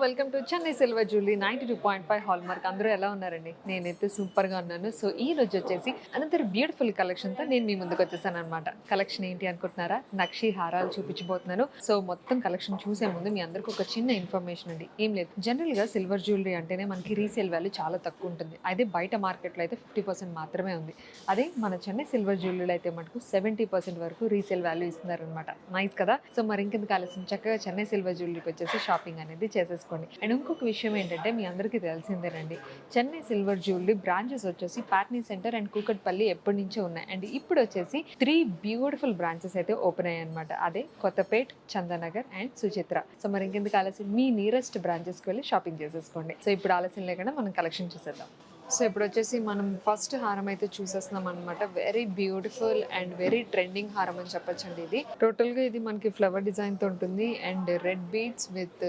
Welcome to Chennai silver jewellery 92.5 hallmark. అందరూ ఎలా ఉన్నారండి? నేనైతే సూపర్గా ఉన్నాను. సో ఈ రోజు వచ్చేసి అనదర్ బ్యూటిఫుల్ కలెక్షన్తో నేను మీ ముందుకు వచ్చేసాను అనమాట. కలెక్షన్ ఏంటి అనుకుంటున్నారా? నక్షి హారాలు చూపించబోతున్నాను. సో మొత్తం కలెక్షన్ చూసే ముందు మీ అందరికీ ఒక చిన్న ఇన్ఫర్మేషన్ అండి. ఏం లేదు, జనరల్గా సిల్వర్ జ్యువెలరీ అంటేనే మనకి రీసేల్ వాల్యూ చాలా తక్కువ ఉంటుంది. అదే బయట మార్కెట్లో అయితే 50% మాత్రమే ఉంది. అదే మన చెన్నై సిల్వర్ జ్యువెలరీలో అయితే మటుకు 70% వరకు రీసేల్ వాల్యూ ఇస్తున్నారనమాట. నైస్ కదా? సో మరి ఇంకెందుకు ఆలస్యం, చక్కగా చెన్నై సిల్వర్ జ్యువెలరీకి వచ్చేసి షాపింగ్ అనేది చేసేసుకోండి. అండ్ ఇంకొక విషయం ఏంటంటే, మీ అందరికీ తెలిసిందేనండి, చెన్నై సిల్వర్ జ్యువెలరీ బ్రాంచెస్ వచ్చేసి పాట్నీ సెంటర్ అండ్ కూకట్పల్లి ఎప్పటి నుంచో ఉన్నాయి. అండ్ ఇప్పుడు వచ్చేసి 3 బ్యూటిఫుల్ బ్రాంచెస్ అయితే ఓపెన్ అయ్యాయి అనమాట. అదే కొత్తపేట్, చందానగర్ అండ్ సుచిత్ర. సో మరి ఇంకెందుకు ఆలస్యం, మీ నియరెస్ట్ బ్రాంచెస్కి వెళ్ళి షాపింగ్ చేసేసుకోండి. సో ఇప్పుడు ఆలస్యం లేకుండా మనం కలెక్షన్ చూసేద్దాం. సో ఇప్పుడు వచ్చేసి మనం ఫస్ట్ హారం అయితే చూసేస్తున్నాం అనమాట. Very beautiful and very trending హారం అని చెప్పొచ్చండి. ఇది టోటల్గా ఇది మనకి ఫ్లవర్ డిజైన్తో ఉంటుంది and red beads with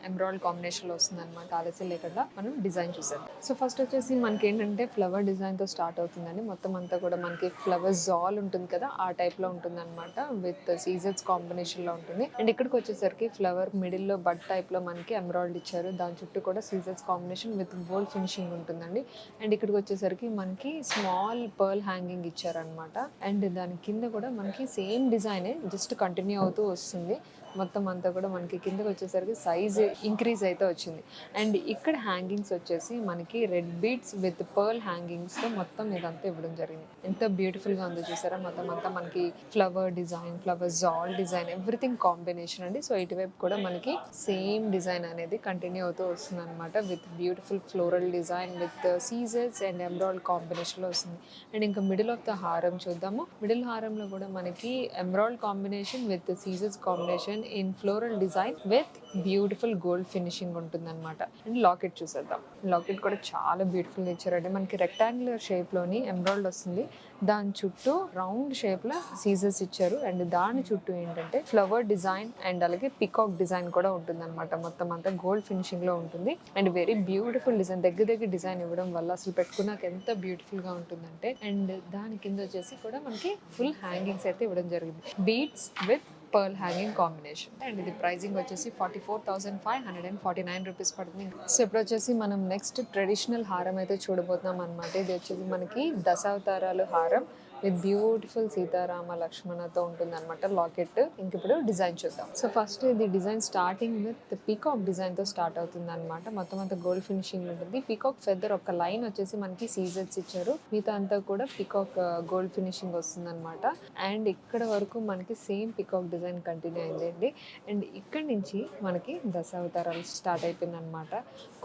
emerald కాంబినేషన్లో వస్తుంది అనమాట. ఆలస్యం లేకుండా మనం డిజైన్ చూసేద్దాం. సో ఫస్ట్ వచ్చేసి మనకి ఏంటంటే ఫ్లవర్ డిజైన్తో స్టార్ట్ అవుతుందండి. మొత్తం అంతా కూడా మనకి ఫ్లవర్ జాల్ ఉంటుంది కదా, ఆ టైప్లో ఉంటుంది అనమాట. విత్ సీజర్స్ కాంబినేషన్లో ఉంటుంది. అండ్ ఇక్కడికి వచ్చేసరికి ఫ్లవర్ మిడిల్లో బడ్ టైప్లో మనకి ఎమరాల్డ్ ఇచ్చారు. దాని చుట్టూ కూడా సీజర్స్ కాంబినేషన్ విత్ గోల్డ్ ఫినిషింగ్ ఉంటుందండి. అండ్ ఇక్కడికి వచ్చేసరికి మనకి స్మాల్ పర్ల్ హ్యాంగింగ్ ఇచ్చారనమాట. అండ్ దాని కింద కూడా మనకి సేమ్ డిజైనే జస్ట్ కంటిన్యూ అవుతూ వస్తుంది. మొత్తం అంతా కూడా మనకి కిందకి వచ్చేసరికి సైజ్ ఇంక్రీజ్ అయితే వచ్చింది. అండ్ ఇక్కడ హ్యాంగింగ్స్ వచ్చేసి మనకి రెడ్ బీడ్స్ విత్ పర్ల్ హ్యాంగింగ్స్తో మొత్తం ఇదంతా ఇవ్వడం జరిగింది. ఎంత బ్యూటిఫుల్గా ఉందో చూసారా? మొత్తం అంతా మనకి ఫ్లవర్ డిజైన్, ఫ్లవర్ జాల్ డిజైన్, ఎవ్రీథింగ్ కాంబినేషన్ అండి. సో ఇటువైపు కూడా మనకి సేమ్ డిజైన్ అనేది కంటిన్యూ అవుతూ వస్తుంది అనమాట. With beautiful floral design with సీజర్స్ అండ్ ఎమరాల్డ్ కాంబినేషన్లో వస్తుంది. అండ్ ఇంకా మిడిల్ ఆఫ్ ద హారం చూద్దాము. మిడిల్ హారంలో కూడా మనకి ఎమరాల్డ్ కాంబినేషన్ విత్ సీజర్స్ combination in floral design with beautiful gold finishing ఉంటుంది అనమాట. అండ్ లాకెట్ చూసేద్దాం. లాకెట్ కూడా చాలా బ్యూటిఫుల్గా ఇచ్చారండి. మనకి రెక్టాంగులర్ షేప్లోని ఎమరాల్డ్ వస్తుంది. దాని చుట్టూ రౌండ్ షేప్లో సీజర్స్ ఇచ్చారు. అండ్ దాని చుట్టూ ఏంటంటే ఫ్లవర్ డిజైన్ అండ్ అలాగే పికాక్ డిజైన్ కూడా ఉంటుంది అనమాట. మొత్తం అంతా గోల్డ్ ఫినిషింగ్లో ఉంటుంది. అండ్ వెరీ బ్యూటిఫుల్ డిజైన్, దగ్గర డిజైన్ ఇవ్వడం వల్ల అసలు పెట్టుకున్నాక ఎంత బ్యూటిఫుల్గా ఉంటుందంటే. అండ్ దాని కింద వచ్చేసి కూడా మనకి ఫుల్ హ్యాంగింగ్స్ అయితే ఇవ్వడం జరిగింది. Beads with pearl hanging combination. And ఇది ప్రైజింగ్ వచ్చేసి 44,549 రూపీస్ పడుతుంది. సో ఇప్పుడు వచ్చేసి మనం నెక్స్ట్ ట్రెడిషనల్ హారం అయితే చూడబోతున్నాం అనమాట. ఇది వచ్చేసి మనకి దశావతారాలు హారం విత్ బ్యూటిఫుల్ సీతారామ లక్ష్మణతో ఉంటుంది అనమాట లాకెట్. ఇంక ఇప్పుడు డిజైన్ చూద్దాం. సో ఫస్ట్ ఇది డిజైన్ స్టార్టింగ్ విత్ పీకాక్ డిజైన్తో స్టార్ట్ అవుతుంది అనమాట. మొత్తం అంతా గోల్డ్ ఫినిషింగ్ ఉంటుంది. పీకాక్ ఫెదర్ ఒక లైన్ వచ్చేసి మనకి సీజర్స్ ఇచ్చారు. మిగతా అంతా కూడా పీకాక్ గోల్డ్ ఫినిషింగ్ వస్తుంది అనమాట. అండ్ ఇక్కడ వరకు మనకి సేమ్ పీకాక్ డిజైన్ కంటిన్యూ అయిందండి. అండ్ ఇక్కడ నుంచి మనకి దశావతారాలు స్టార్ట్ అయిపోయింది అనమాట.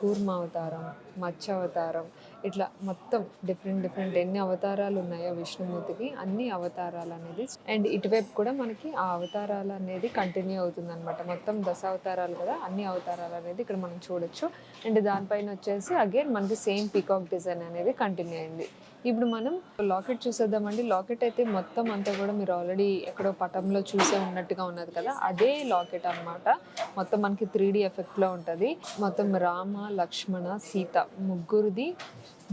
కూర్మ అవతారం, మత్స్య అవతారం, ఇట్లా మొత్తం డిఫరెంట్ ఎన్ని అవతారాలు ఉన్నాయో విష్ణుమూర్తికి, అన్ని అవతారాలు అనేది. అండ్ ఇటువైపు కూడా మనకి ఆ అవతారాలు అనేది కంటిన్యూ అవుతుంది అనమాట. మొత్తం దశావతారాలు కదా, అన్ని అవతారాలు అనేది ఇక్కడ మనం చూడొచ్చు. అండ్ దానిపైన వచ్చేసి అగైన్ మనకి సేమ్ పీకాక్ డిజైన్ అనేది కంటిన్యూ అయింది. ఇప్పుడు మనం లాకెట్ చూసేద్దామండి. లాకెట్ అయితే మొత్తం అంతా కూడా మీరు ఆల్రెడీ ఎక్కడో పటంలో చూసే ఉన్నట్టుగా ఉన్నది కదా, అదే లాకెట్ అనమాట. మొత్తం మనకి 3D ఎఫెక్ట్లో ఉంటుంది. మొత్తం రామ, లక్ష్మణ, సీత ముగ్గురిది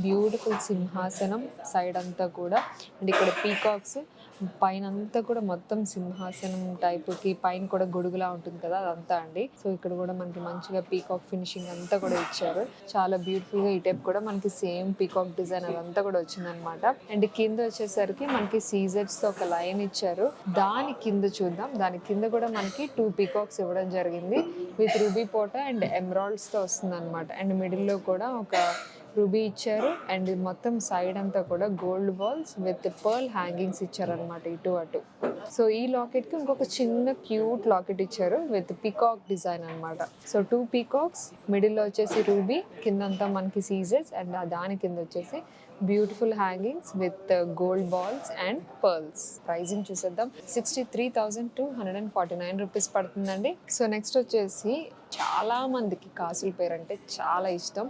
బ్యూటిఫుల్ సింహాసనం సైడ్ అంతా కూడా. అండ్ ఇక్కడ పీకాక్స్ పైన అంతా కూడా మొత్తం సింహాసనం టైప్కి పైన కూడా గొడుగులా ఉంటుంది కదా, అదంతా అండి. సో ఇక్కడ కూడా మనకి మంచిగా పీకాక్ ఫినిషింగ్ అంతా కూడా ఇచ్చారు. చాలా బ్యూటిఫుల్గా. ఈ టైప్ కూడా మనకి సేమ్ పీకాక్ డిజైన్ అదంతా కూడా వచ్చిందనమాట. అండ్ కింద వచ్చేసరికి మనకి సీజర్స్తో ఒక లైన్ ఇచ్చారు. దాని కింద చూద్దాం. దాని కింద కూడా మనకి 2 పీకాక్స్ ఇవ్వడం జరిగింది విత్ రూబీ పోట అండ్ ఎమరాల్డ్స్తో వస్తుంది అనమాట. అండ్ మిడిల్లో కూడా ఒక రూబీ ఇచ్చారు. అండ్ మొత్తం సైడ్ అంతా కూడా gold balls with pearl hangings ఇచ్చారనమాట ఇటు అటు. సో ఈ లాకెట్కి ఇంకొక చిన్న క్యూట్ లాకెట్ ఇచ్చారు విత్ పీకాక్ డిజైన్ అనమాట. సో 2 పీకాక్స్, మిడిల్లో వచ్చేసి రూబీ, కిందంతా మనకి సీజర్స్ అండ్ దాని కింద వచ్చేసి beautiful hangings with gold balls and pearls. Pricing చూసేద్దాం. 63,249 రూపీస్ పడుతుందండి. సో నెక్స్ట్ వచ్చేసి చాలా మందికి కాసుల పేరు అంటే చాలా ఇష్టం.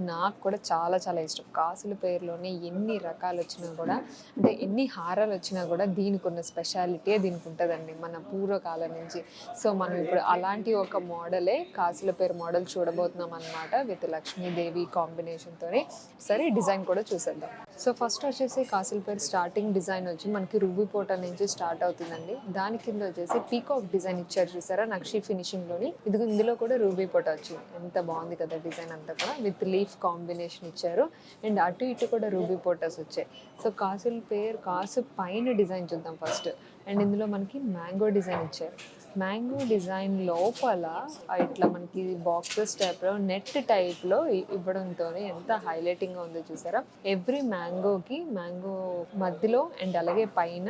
నాకు కూడా చాలా చాలా ఇష్టం. కాసుల పేరులోనే ఎన్ని రకాలు వచ్చినా కూడా, అంటే ఎన్ని హారాలు వచ్చినా కూడా దీనికి ఉన్న స్పెషాలిటీ దీనికి ఉంటుందండి మన పూర్వకాలం నుంచి. సో మనం ఇప్పుడు అలాంటి ఒక మోడలే కాసుల పేరు మోడల్ చూడబోతున్నాం అనమాట, విత్ లక్ష్మీదేవి కాంబినేషన్తోనే. సరే డిజైన్ కూడా చూసేద్దాం. సో ఫస్ట్ వచ్చేసి కాసుల పేరు స్టార్టింగ్ డిజైన్ వచ్చి మనకి రూబీ పోట నుంచి స్టార్ట్ అవుతుందండి. దాని కింద వచ్చేసి పీకాక్ డిజైన్ ఇచ్చారు చూసారా, నక్షి ఫినిషింగ్లోని. ఇందులో కూడా రూబీ పోట వచ్చింది. ఎంత బాగుంది కదా డిజైన్ అంతా కూడా, విత్ లీఫ్ కాంబినేషన్ ఇచ్చారు. అండ్ అటు ఇటు కూడా రూబీ పోటస్ వచ్చాయి. సో కాసుల పేరు కాసు పైన డిజైన్ చూద్దాం ఫస్ట్. అండ్ ఇందులో మనకి మ్యాంగో డిజైన్ ఇచ్చారు. మ్యాంగో డిజైన్ లోపల ఇట్లా మనకి బాక్సెస్ టైప్లో నెట్ టైప్లో ఇవ్వడంతో ఎంత హైలైటింగ్గా ఉందో చూసారా. ఎవ్రీ మ్యాంగో మధ్యలో అండ్ అలాగే పైన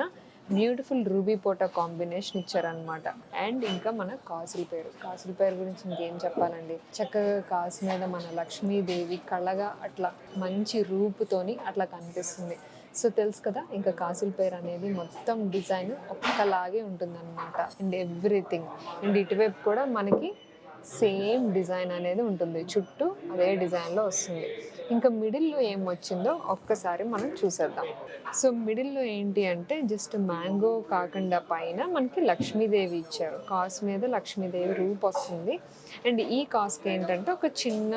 బ్యూటిఫుల్ రూబీ పోటా కాంబినేషన్ ఇచ్చారనమాట. అండ్ ఇంకా మన కాసుల పేరు గురించి ఇంకేం చెప్పాలండి. చక్కగా కాసు మీద మన లక్ష్మీదేవి కళగా అట్లా మంచి రూపుతోని అట్లా కనిపిస్తుంది. సో తెలుసు కదా, ఇంకా కాసుల పేరు అనేది మొత్తం డిజైన్ ఒక్కలాగే ఉంటుందన్నమాట. And everything. అండ్ ఇటువైపు కూడా మనకి సేమ్ డిజైన్ అనేది ఉంటుంది, చుట్టూ అదే డిజైన్లో వస్తుంది. ఇంకా మిడిల్లో ఏం వచ్చిందో ఒక్కసారి మనం చూసేద్దాం. సో మిడిల్లో ఏంటి అంటే జస్ట్ మ్యాంగో కాకుండా పైన మనకి లక్ష్మీదేవి ఇచ్చారు. కాసు మీద లక్ష్మీదేవి రూప్ వస్తుంది. అండ్ ఈ కాస్కి ఏంటంటే ఒక చిన్న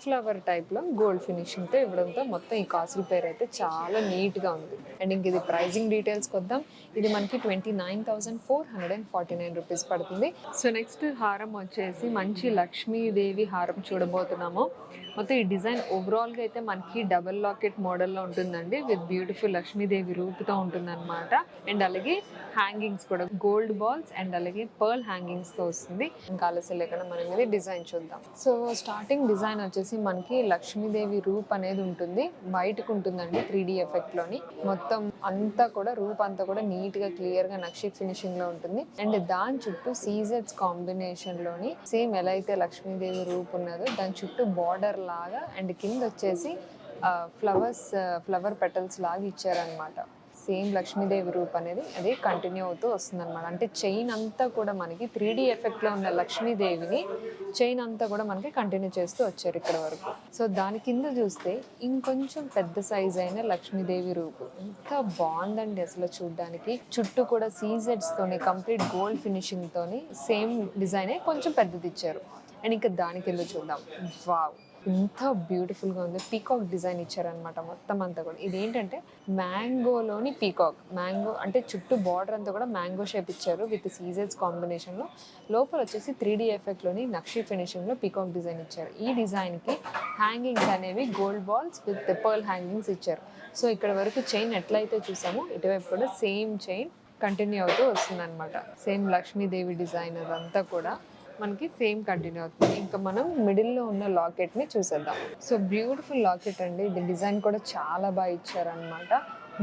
ఫ్లవర్ టైప్లో గోల్డ్ ఫినిషింగ్తో ఇవ్వడంతో మొత్తం ఈ కాసుల పేరు అయితే చాలా నీట్గా ఉంది. అండ్ ఇంక ఇది ప్రైజింగ్ డీటెయిల్స్కి వద్దాం. ఇది మనకి 29,449 రూపీస్ పడుతుంది. సో నెక్స్ట్ హారం వచ్చేసి మంచి లక్ష్మీదేవి హారం చూడబోతున్నాము. మొత్తం ఈ డిజైన్ ఓవరాల్గా అయితే మనకి డబల్ లాకెట్ మోడల్లో ఉంటుందండి, విత్ బ్యూటిఫుల్ లక్ష్మీదేవి రూపుతో ఉంటుందన్నమాట. అండ్ అలాగే హ్యాంగింగ్స్ కూడా గోల్డ్ బాల్స్ అండ్ అలాగే పర్ల్ హ్యాంగింగ్స్తో వస్తుంది. ఇంకా ఆలస్యం లేకుండా మనం ఇది డిజైన్ చూద్దాం. సో స్టార్టింగ్ డిజైన్ వచ్చేసి మనకి లక్ష్మీదేవి రూప్ అనేది ఉంటుంది, బయటకు ఉంటుందండి 3D ఎఫెక్ట్లోని. మొత్తం అంతా కూడా రూప్ అంతా కూడా నీట్గా క్లియర్గా నక్షి ఫినిషింగ్లో ఉంటుంది. అండ్ దాని చుట్టూ సీజెడ్స్ కాంబినేషన్లోని సేమ్ ఎలా అయితే లక్ష్మీదేవి రూప్ ఉన్నదో దాని చుట్టూ బార్డర్ లాగా అండ్ కింద వచ్చేసి ఫ్లవర్ పెటల్స్ లాగా ఇచ్చారనమాట. సేమ్ లక్ష్మీదేవి రూప్ అనేది అదే కంటిన్యూ అవుతూ వస్తుంది అనమాట. అంటే చైన్ అంతా కూడా మనకి 3D ఎఫెక్ట్లో ఉన్న లక్ష్మీదేవిని చైన్ అంతా కూడా మనకి కంటిన్యూ చేస్తూ వచ్చారు ఇక్కడ వరకు. సో దాని కింద చూస్తే ఇంకొంచెం పెద్ద సైజ్ అయిన లక్ష్మీదేవి రూపు ఎంత బాగుందండి అసలు చూడ్డానికి. చుట్టూ కూడా సీజెడ్స్ తోని కంప్లీట్ గోల్డ్ ఫినిషింగ్ తోని సేమ్ డిజైనే కొంచెం పెద్దది ఇచ్చారు. అండ్ ఇంకా దాని కింద చూద్దాం. వావ్, ఎంత బ్యూటిఫుల్గా ఉంది. పీకాక్ డిజైన్ ఇచ్చారనమాట మొత్తం అంతా కూడా. ఇదేంటంటే మ్యాంగోలోని పీకాక్. మ్యాంగో అంటే చుట్టూ బార్డర్ అంతా కూడా మ్యాంగో షేప్ ఇచ్చారు విత్ సీజెడ్స్ కాంబినేషన్లో. లోపల వచ్చేసి 3D ఎఫెక్ట్లోని నక్షి ఫినిషింగ్లో పీకాక్ డిజైన్ ఇచ్చారు. ఈ డిజైన్కి హ్యాంగింగ్స్ అనేవి gold balls with pearl hangings ఇచ్చారు. సో ఇక్కడ వరకు చైన్ ఎట్లయితే చూసామో ఇటువైపు కూడా సేమ్ చైన్ కంటిన్యూ అవుతూ వస్తుంది అనమాట. సేమ్ లక్ష్మీదేవి డిజైన్ అదంతా కూడా మనకి సేమ్ కంటిన్యూ అవుతుంది. ఇంకా మనం మిడిల్లో ఉన్న లాకెట్ని చూసేద్దాం. సో బ్యూటిఫుల్ లాకెట్ అండి, ఇది డిజైన్ కూడా చాలా బాగా ఇచ్చారనమాట.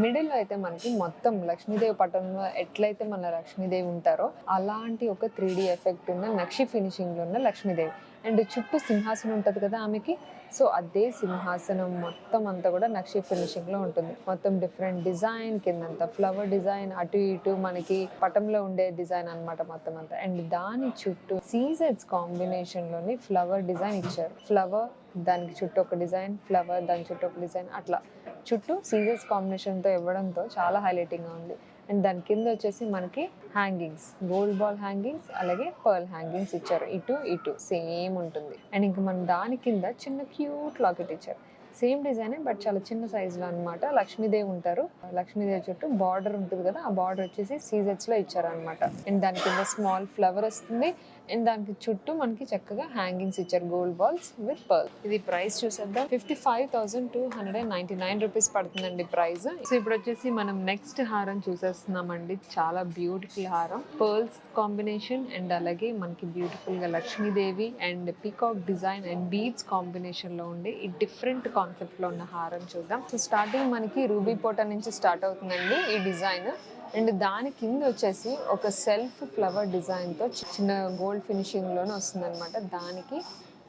మిడిల్లో అయితే మనకి మొత్తం లక్ష్మీదేవి పట్టణంలో ఎట్లయితే మన లక్ష్మీదేవి ఉంటారో అలాంటి ఒక 3D ఎఫెక్ట్ ఉన్న నక్షి ఫినిషింగ్లో ఉన్న లక్ష్మీదేవి. అండ్ చుట్టూ సింహాసనం ఉంటుంది కదా ఆమెకి, సో అదే సింహాసనం మొత్తం అంతా కూడా నక్షి ఫినిషింగ్లో ఉంటుంది. మొత్తం డిఫరెంట్ డిజైన్, కిందంతా ఫ్లవర్ డిజైన్, అటు ఇటు మనకి పటంలో ఉండే డిజైన్ అనమాట మొత్తం అంతా. అండ్ దాని చుట్టూ సీజెడ్స్ కాంబినేషన్లోని ఫ్లవర్ డిజైన్ ఇచ్చారు. ఫ్లవర్ దానికి చుట్టూ ఒక డిజైన్, ఫ్లవర్ దాని చుట్టూ ఒక డిజైన్, అట్లా చుట్టూ సీజెస్ కాంబినేషన్తో ఇవ్వడంతో చాలా హైలైటింగ్గా ఉంది. అండ్ దాని కింద వచ్చేసి మనకి హ్యాంగింగ్స్, గోల్డ్ బాల్ హ్యాంగింగ్స్ అలాగే పర్ల్ హ్యాంగింగ్స్ ఇచ్చారు. ఇటు సేమ్ ఉంటుంది. అండ్ ఇంకా మన దాని కింద చిన్న క్యూట్ లాకెట్ ఇచ్చారు. సేమ్ డిజైనే బట్ చాలా చిన్న సైజులో అనమాట. లక్ష్మీదేవి ఉంటారు, లక్ష్మీదేవి చుట్టూ బార్డర్ ఉంటుంది కదా, ఆ బార్డర్ వచ్చేసి సీజెట్స్లో ఇచ్చారు అనమాట. అండ్ దాని కింద స్మాల్ ఫ్లవర్ వస్తుంది. అండ్ దానికి చుట్టూ మనకి చక్కగా హ్యాంగింగ్స్ ఇచ్చారు, గోల్డ్ బాల్స్ విత్ పర్ల్. ఇది ప్రైస్ చూసేద్దాం. 55,299 రూపీస్ పడుతుందండి ప్రైస్. సో ఇప్పుడు వచ్చేసి మనం నెక్స్ట్ హారం చూసేస్తున్నామండి. చాలా బ్యూటిఫుల్ హారం, పర్ల్స్ కాంబినేషన్ అండ్ అలాగే మనకి బ్యూటిఫుల్ గా Lakshmidevi and peacock design and beads combination లో ఉండే ఈ డిఫరెంట్ కాన్సెప్ట్ లో ఉన్న హారం చూద్దాం. సో స్టార్టింగ్ మనకి రూబీ పోటా నుంచి స్టార్ట్ అవుతుందండి ఈ డిజైన్. అండ్ దాని కింద వచ్చేసి ఒక సెల్ఫ్ ఫ్లవర్ డిజైన్తో చిన్న గోల్డ్ ఫినిషింగ్లోనే వస్తుంది అనమాట. దానికి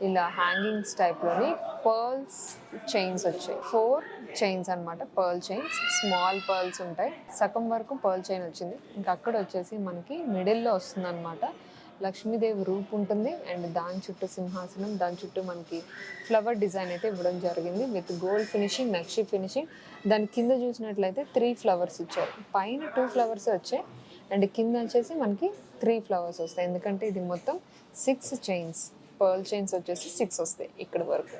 ఇలా హ్యాంగింగ్స్ టైప్లోని పర్ల్స్ చైన్స్ వచ్చాయి, 4 చైన్స్ అనమాట, పర్ల్ చైన్స్, స్మాల్ పర్ల్స్ ఉంటాయి. సగం వరకు పర్ల్ చైన్ వచ్చింది. ఇంకా అక్కడ వచ్చేసి మనకి మిడిల్లో వస్తుంది అనమాట లక్ష్మీదేవి రూప్ ఉంటుంది అండ్ దాని చుట్టూ సింహాసనం, దాని చుట్టూ మనకి ఫ్లవర్ డిజైన్ అయితే ఇవ్వడం జరిగింది with gold finishing, nakshi finishing. దాని కింద చూసినట్లయితే 3 ఫ్లవర్స్ ఇచ్చారు. పైన 2 ఫ్లవర్స్ వచ్చాయి అండ్ కింద వచ్చేసి మనకి 3 ఫ్లవర్స్ వస్తాయి. ఎందుకంటే ఇది మొత్తం 6 చైన్స్, పర్ల్ చైన్స్ వచ్చేసి 6 వస్తాయి ఇక్కడ వరకు.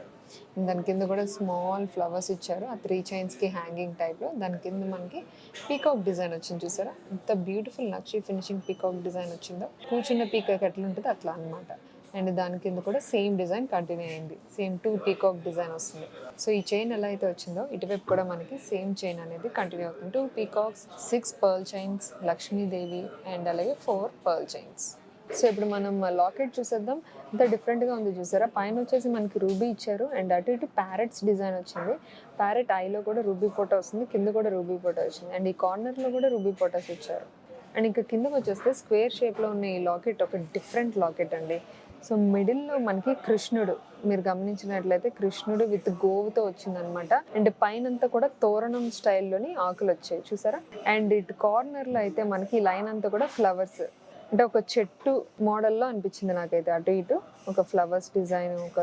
దాని కింద కూడా స్మాల్ ఫ్లవర్స్ ఇచ్చారు ఆ 3 చైన్స్కి హ్యాంగింగ్ టైప్లో. దాని కింద మనకి పీకాక్ డిజైన్ వచ్చింది చూసారా, ఎంత బ్యూటిఫుల్ నక్షి ఫినిషింగ్ పీకాక్ డిజైన్ వచ్చిందో. కూర్చున్న పీకాక్ ఎట్లా ఉంటుంది అట్లా అనమాట. అండ్ దాని కింద కూడా సేమ్ డిజైన్ కంటిన్యూ అయింది, సేమ్ 2 పీకాక్ డిజైన్ వస్తుంది. సో ఈ చైన్ ఎలా అయితే వచ్చిందో ఇటువైపు కూడా మనకి సేమ్ చైన్ అనేది కంటిన్యూ అవుతుంది. 2 peacocks, 6 pearl chains, Lakshmidevi and అలాగే 4 పర్ల్ చైన్స్. సో ఇప్పుడు మనం లాకెట్ చూసేద్దాం. ఇంత డిఫరెంట్గా ఉంది చూసారా. పైన వచ్చేసి మనకి రూబీ ఇచ్చారు అండ్ అటు ఇటు ప్యారెట్స్ డిజైన్ వచ్చింది. ప్యారెట్ ఐలో కూడా రూబీ ఫోటో వస్తుంది, కింద కూడా రూబీ ఫోటో వచ్చింది అండ్ ఈ కార్నర్లో కూడా రూబీ ఫోటోస్ ఇచ్చారు. అండ్ ఇంకా కిందకి వచ్చేస్తే స్క్వేర్ షేప్లో ఉన్న ఈ లాకెట్ ఒక డిఫరెంట్ లాకెట్ అండి. సో మిడిల్లో మనకి కృష్ణుడు, మీరు గమనించినట్లయితే కృష్ణుడు విత్ గోవుతో వచ్చిందనమాట. అండ్ పైనంతా కూడా తోరణం స్టైల్లోని ఆకులు వచ్చాయి చూసారా. అండ్ ఇటు కార్నర్లో అయితే మనకి లైన్ అంతా కూడా ఫ్లవర్స్, అంటే ఒక చెట్టు మోడల్లో అనిపించింది నాకైతే. అటు ఇటు ఒక ఫ్లవర్స్ డిజైన్, ఒక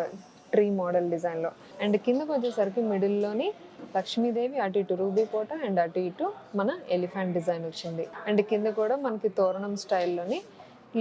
ట్రీ మోడల్ డిజైన్లో. అండ్ కిందకు వచ్చేసరికి మిడిల్లోని లక్ష్మీదేవి, అటు ఇటు రూబీ కోట అండ్ అటు ఇటు మన ఎలిఫెంట్ డిజైన్ వచ్చింది. అండ్ కింద కూడా మనకి తోరణం స్టైల్లోని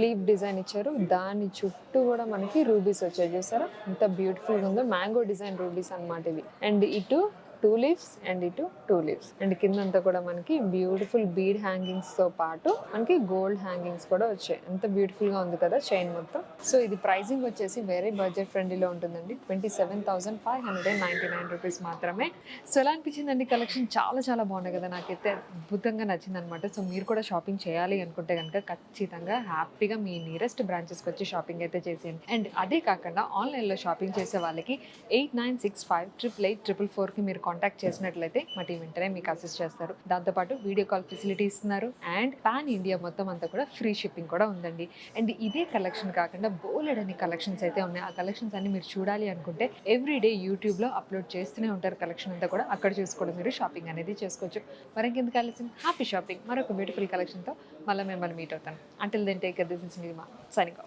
లీఫ్ డిజైన్ ఇచ్చారు. దాని చుట్టూ కూడా మనకి రూబీస్ వచ్చాయి చూసారా, ఎంత బ్యూటిఫుల్గా ఉందో. మ్యాంగో డిజైన్ రూబీస్ అనమాట ఇవి. అండ్ ఇటు 2 లీవ్స్ అండ్ ఇటు 2 లీవ్స్. అండ్ కిందంతా కూడా మనకి బ్యూటిఫుల్ బీడ్ హ్యాంగింగ్స్ తో పాటు మనకి గోల్డ్ హ్యాంగింగ్స్ కూడా వచ్చాయి. ఎంత బ్యూటిఫుల్ గా ఉంది కదా చైన్ మొత్తం. సో ఇది ప్రైసింగ్ వచ్చేసి వెరీ బడ్జెట్ ఫ్రెండ్లీలో ఉంటుందండి. 27,599 రూపీస్ మాత్రమే. సో ఎలా అనిపించిందండి కలెక్షన్? చాలా చాలా బాగున్నాయి కదా, నాకైతే అద్భుతంగా నచ్చింది అనమాట. సో మీరు కూడా షాపింగ్ చేయాలి అనుకుంటే కనుక ఖచ్చితంగా హ్యాపీగా మీ నియరెస్ట్ బ్రాంచెస్కి వచ్చి షాపింగ్ అయితే చేసేయండి. అండ్ అదే కాకుండా ఆన్లైన్లో షాపింగ్ చేసే వాళ్ళకి 89658844కి మీరు కాంటాక్ట్ చేసినట్లయితే మా టీం వెంటనే మీకు అసిస్ట్ చేస్తారు. దాంతోపాటు వీడియో కాల్ ఫెసిలిటీ ఇస్తున్నారు అండ్ పాన్ ఇండియా మొత్తం అంతా కూడా ఫ్రీ షిప్పింగ్ కూడా ఉందండి. అండ్ ఇదే కలెక్షన్ కాకుండా బోలెడని కలెక్షన్స్ అయితే ఉన్నాయి. ఆ కలెక్షన్స్ అన్ని మీరు చూడాలి అనుకుంటే ఎవ్రీడే యూట్యూబ్లో అప్లోడ్ చేస్తూనే ఉంటారు కలెక్షన్ అంతా కూడా. అక్కడ చూసుకోవడం మీరు షాపింగ్ అనేది చేసుకోవచ్చు. మరింకెందుకు ఆలస్యం, హ్యాపీ షాపింగ్. మరొక బ్యూటిఫుల్ కలెక్షన్తో మళ్ళీ మిమ్మల్ని మీట్ అవుతాను. Until then take care, this is Neelima signing of.